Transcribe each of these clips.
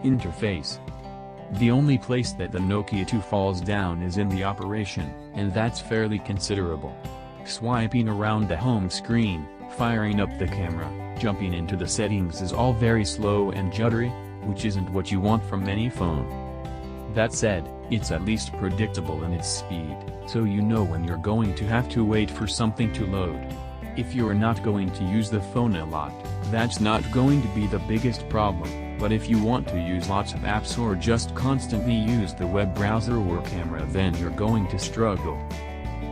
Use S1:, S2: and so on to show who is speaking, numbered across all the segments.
S1: Interface. The only place that the Nokia 2 falls down is in the operation, and that's fairly considerable. Swiping around the home screen, firing up the camera, jumping into the settings is all very slow and juddery, which isn't what you want from any phone. That said, it's at least predictable in its speed, so you know when you're going to have to wait for something to load. If you're not going to use the phone a lot, that's not going to be the biggest problem, but if you want to use lots of apps or just constantly use the web browser or camera, then you're going to struggle.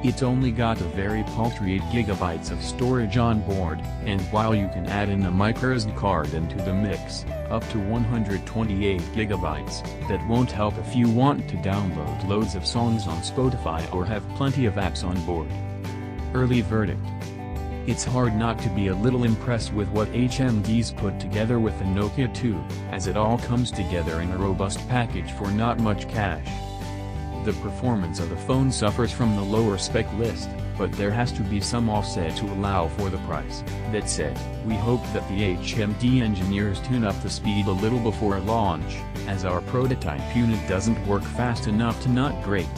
S1: It's only got a very paltry 8 GB of storage on board, and while you can add in a microSD card into the mix, up to 128 GB, that won't help if you want to download loads of songs on Spotify or have plenty of apps on board. Early verdict. It's hard not to be a little impressed with what HMD's put together with the Nokia 2, as it all comes together in a robust package for not much cash. The performance of the phone suffers from the lower spec list, but there has to be some offset to allow for the price. That said, we hope that the HMD engineers tune up the speed a little before launch, as our prototype unit doesn't work fast enough to not great.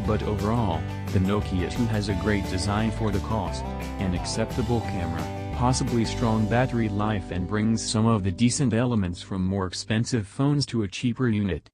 S1: But overall, the Nokia 2 has a great design for the cost, an acceptable camera, possibly strong battery life, and brings some of the decent elements from more expensive phones to a cheaper unit.